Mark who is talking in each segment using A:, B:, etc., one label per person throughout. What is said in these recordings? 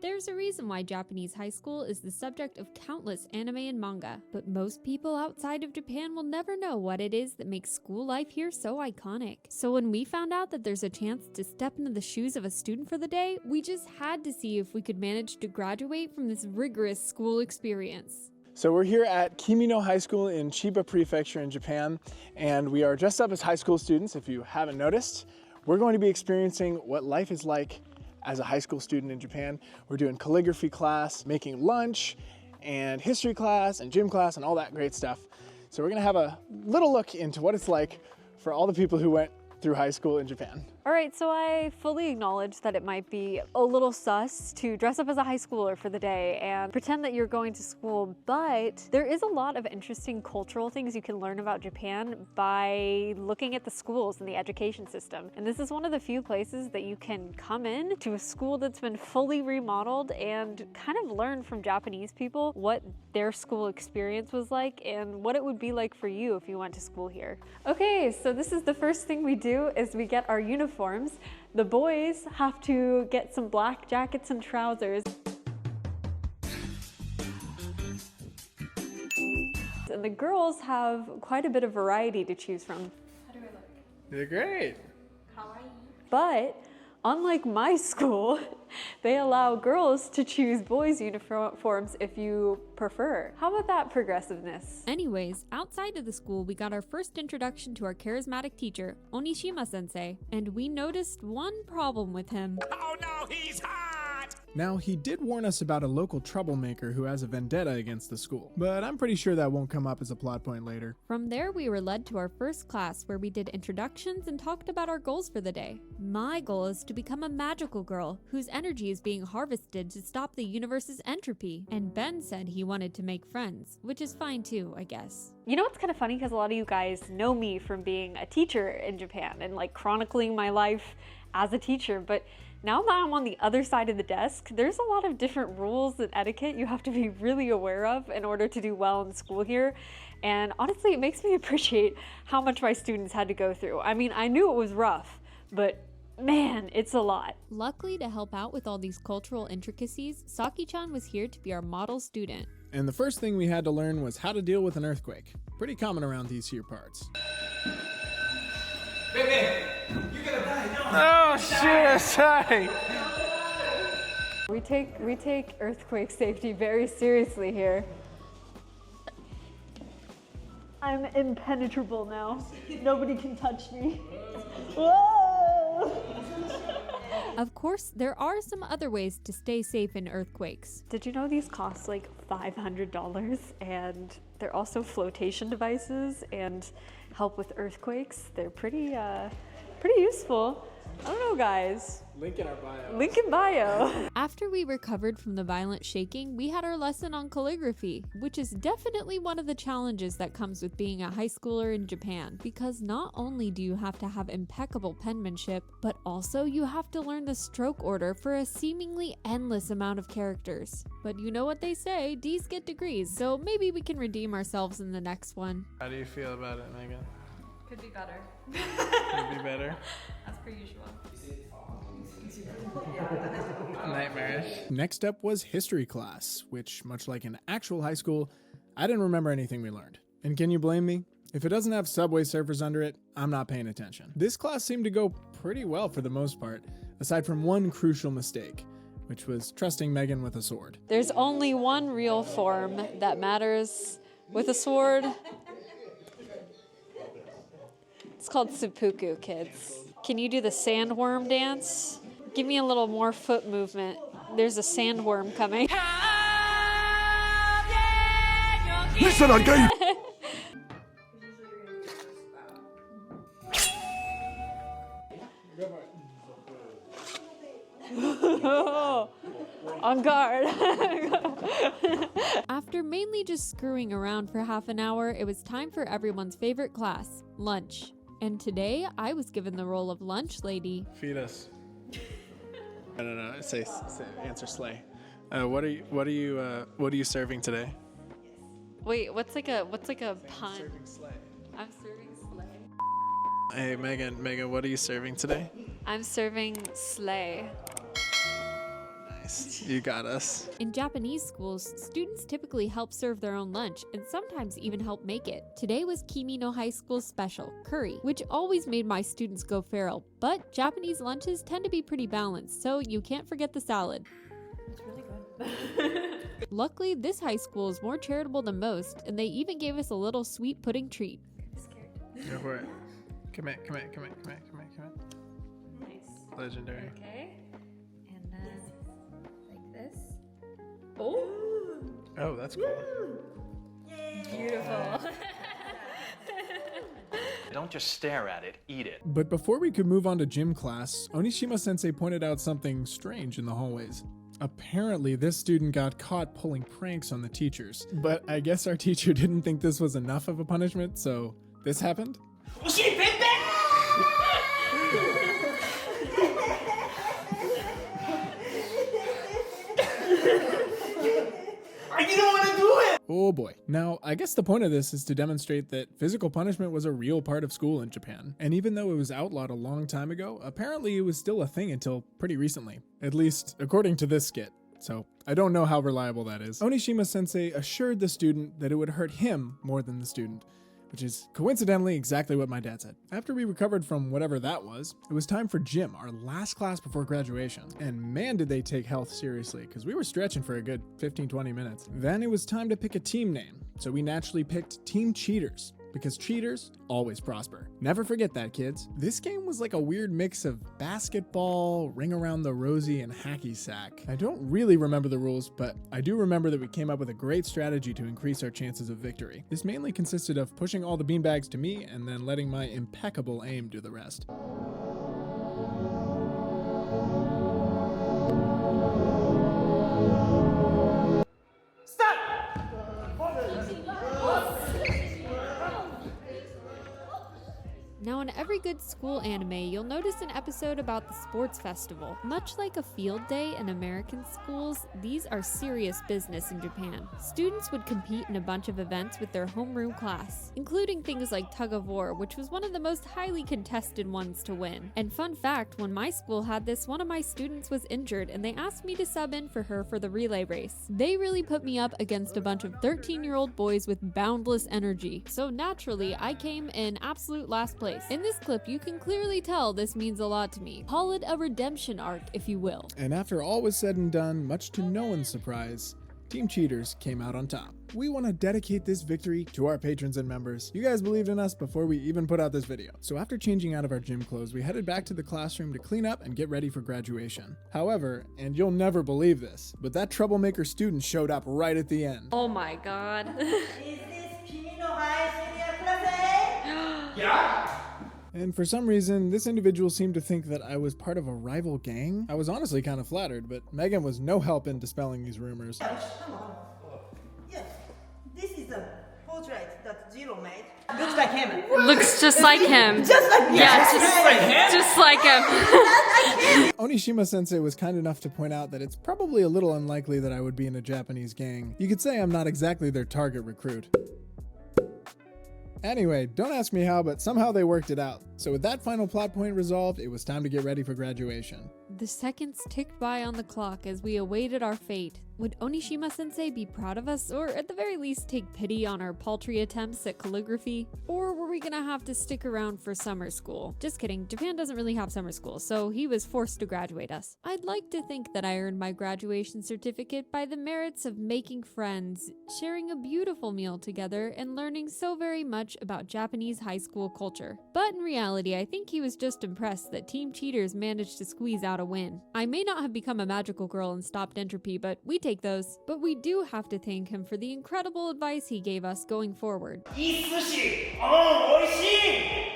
A: There's a reason why Japanese high school is the subject of countless anime and manga, but most people outside of Japan will never know what it is that makes school life here so iconic. So when we found out that there's a chance to step into the shoes of a student for the day, we just had to see if we could manage to graduate from this rigorous school experience.
B: So we're here at Kimino High School in Chiba Prefecture in Japan, and we are dressed up as high school students, if you haven't noticed. We're going to be experiencing what life is like as a high school student in Japan. We're doing calligraphy class, making lunch, and history class, and gym class, and all that great stuff. So we're gonna have a little look into what it's like for all the people who went through high school in Japan.
C: All right, so I fully acknowledge that it might be a little sus to dress up as a high schooler for the day and pretend that you're going to school, but there is a lot of interesting cultural things you can learn about Japan by looking at the schools and the education system. And this is one of the few places that you can come in to a school that's been fully remodeled and kind of learn from Japanese people what their school experience was like and what it would be like for you if you went to school here. Okay, so this is the first thing we do is we get our uniforms. The boys have to get some black jackets and trousers. And the girls have quite a bit of variety to choose from. How do I look?
B: You're great.
C: Kawaii. But unlike my school, they allow girls to choose boys' uniforms if you prefer. How about that progressiveness?
A: Anyways, outside of the school, we got our first introduction to our charismatic teacher, Onishima-sensei, and we noticed one problem with him.
D: Oh no, he's hot!
B: Now, he did warn us about a local troublemaker who has a vendetta against the school, but I'm pretty sure that won't come up as a plot point later.
A: From there, we were led to our first class where we did introductions and talked about our goals for the day. My goal is to become a magical girl whose energy is being harvested to stop the universe's entropy. And Ben said he wanted to make friends, which is fine too, I guess.
C: You know what's kind of funny, because a lot of you guys know me from being a teacher in Japan and like chronicling my life as a teacher, but now that I'm on the other side of the desk, there's a lot of different rules and etiquette you have to be really aware of in order to do well in school here. And honestly, it makes me appreciate how much my students had to go through. I mean, I knew it was rough, but man, it's a lot.
A: Luckily, to help out with all these cultural intricacies, Saki-chan was here to be our model student.
B: And the first thing we had to learn was how to deal with an earthquake. Pretty common around these here parts.
D: Baby, you're gonna die now.
B: Oh shit, sorry!
C: We take earthquake safety very seriously here. I'm impenetrable now. Nobody can touch me. Whoa!
A: Of course, there are some other ways to stay safe in earthquakes.
C: Did you know these cost like $500 and they're also flotation devices and help with earthquakes? They're pretty useful. I don't know, guys.
B: Link in our bio.
C: Link in bio.
A: After we recovered from the violent shaking, we had our lesson on calligraphy, which is definitely one of the challenges that comes with being a high schooler in Japan, because not only do you have to have impeccable penmanship, but also you have to learn the stroke order for a seemingly endless amount of characters. But you know what they say, D's get degrees, so maybe we can redeem ourselves in the next one.
B: How do you feel about it, Megan?
C: Could be better.
B: Could be better.
C: As per usual.
B: Nightmarish. Next up was history class, which, much like in actual high school, I didn't remember anything we learned. And can you blame me? If it doesn't have Subway Surfers under it, I'm not paying attention. This class seemed to go pretty well for the most part, aside from one crucial mistake, which was trusting Megan with a sword.
C: There's only one real form that matters with a sword. It's called seppuku, kids. Can you do the sandworm dance? Give me a little more foot movement. There's a sandworm coming.
D: Listen, I'm gay.
C: On guard.
A: After mainly just screwing around for half an hour, it was time for everyone's favorite class, lunch. And today, I was given the role of lunch lady.
B: Feed us. I don't know. Say answer slay. What are you serving today?
C: Wait, what's like a pun?
B: Serving slay.
C: I'm serving slay.
B: Hey Megan, what are you serving today?
C: I'm serving slay.
B: Nice. You got us.
A: In Japanese schools, students typically help serve their own lunch and sometimes even help make it. Today was Kimino High School's special, curry, which always made my students go feral, but Japanese lunches tend to be pretty balanced, so you can't forget the salad.
C: It's really good.
A: Luckily, this high school is more charitable than most, and they even gave us a little sweet pudding treat.
C: I'm scared.
B: Go for it. Come here.
C: Nice.
B: Legendary.
C: Okay. And then like this. Oh!
B: Oh, that's cool.
C: Beautiful.
E: Don't just stare at it, eat it.
B: But before we could move on to gym class, Onishima-sensei pointed out something strange in the hallways. Apparently, this student got caught pulling pranks on the teachers. But I guess our teacher didn't think this was enough of a punishment, so this happened?
D: You don't want to do it!
B: Oh boy. Now, I guess the point of this is to demonstrate that physical punishment was a real part of school in Japan. And even though it was outlawed a long time ago, apparently it was still a thing until pretty recently. At least, according to this skit. So, I don't know how reliable that is. Onishima-sensei assured the student that it would hurt him more than the student, which is coincidentally exactly what my dad said. After we recovered from whatever that was, it was time for gym, our last class before graduation. And man, did they take health seriously, because we were stretching for a good 15-20 minutes. Then it was time to pick a team name, so we naturally picked Team Cheaters, because cheaters always prosper. Never forget that, kids. This game was like a weird mix of basketball, ring around the rosy, and hacky sack. I don't really remember the rules, but I do remember that we came up with a great strategy to increase our chances of victory. This mainly consisted of pushing all the beanbags to me and then letting my impeccable aim do the rest.
A: Now, in every good school anime, you'll notice an episode about the sports festival. Much like a field day in American schools, these are serious business in Japan. Students would compete in a bunch of events with their homeroom class, including things like tug of war, which was one of the most highly contested ones to win. And fun fact, when my school had this, one of my students was injured and they asked me to sub in for her for the relay race. They really put me up against a bunch of 13-year-old boys with boundless energy, so naturally, I came in absolute last place. In this clip, you can clearly tell this means a lot to me. Call it a redemption arc, if you will.
B: And after all was said and done, much to no one's surprise, Team Cheaters came out on top. We want to dedicate this victory to our patrons and members. You guys believed in us before we even put out this video. So after changing out of our gym clothes, we headed back to the classroom to clean up and get ready for graduation. However, and you'll never believe this, but that troublemaker student showed up right at the end.
C: Oh my god.
F: Is this Kimino High Senior Class?
D: Yeah?
B: And for some reason, this individual seemed to think that I was part of a rival gang. I was honestly kind of flattered, but Megan was no help in dispelling these rumors.
F: Come on. Yes, this is a portrait that Zero made. Looks like him.
C: Looks just like him.
F: Just like me.
C: Yeah, just like him.
B: Onishima-sensei was kind enough to point out that it's probably a little unlikely that I would be in a Japanese gang. You could say I'm not exactly their target recruit. Anyway, don't ask me how, but somehow they worked it out. So with that final plot point resolved, it was time to get ready for graduation.
A: The seconds ticked by on the clock as we awaited our fate. Would Onishima-sensei be proud of us, or at the very least take pity on our paltry attempts at calligraphy? Or were we gonna have to stick around for summer school? Just kidding, Japan doesn't really have summer school, so he was forced to graduate us. I'd like to think that I earned my graduation certificate by the merits of making friends, sharing a beautiful meal together, and learning so very much about Japanese high school culture. But in reality, I think he was just impressed that Team Cheaters managed to squeeze out a win. I may not have become a magical girl and stopped entropy, but we take those. But we do have to thank him for the incredible advice he gave us going forward.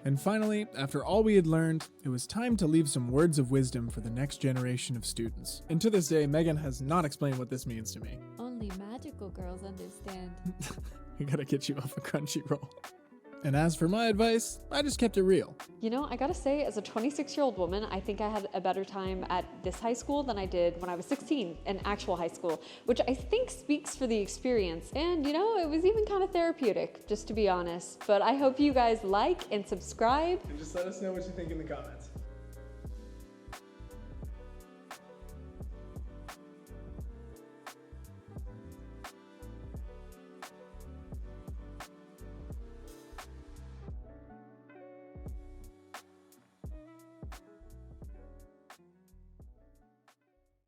B: And finally, after all we had learned, it was time to leave some words of wisdom for the next generation of students. And to this day, Megan has not explained what this means to me.
A: Only magical girls understand.
B: I gotta get you off a Crunchyroll. And as for my advice, I just kept it real.
C: You know, I gotta say, as a 26-year-old woman, I think I had a better time at this high school than I did when I was 16 in actual high school, which I think speaks for the experience. And you know, it was even kind of therapeutic, just to be honest. But I hope you guys like and subscribe.
B: And just let us know what you think in the comments.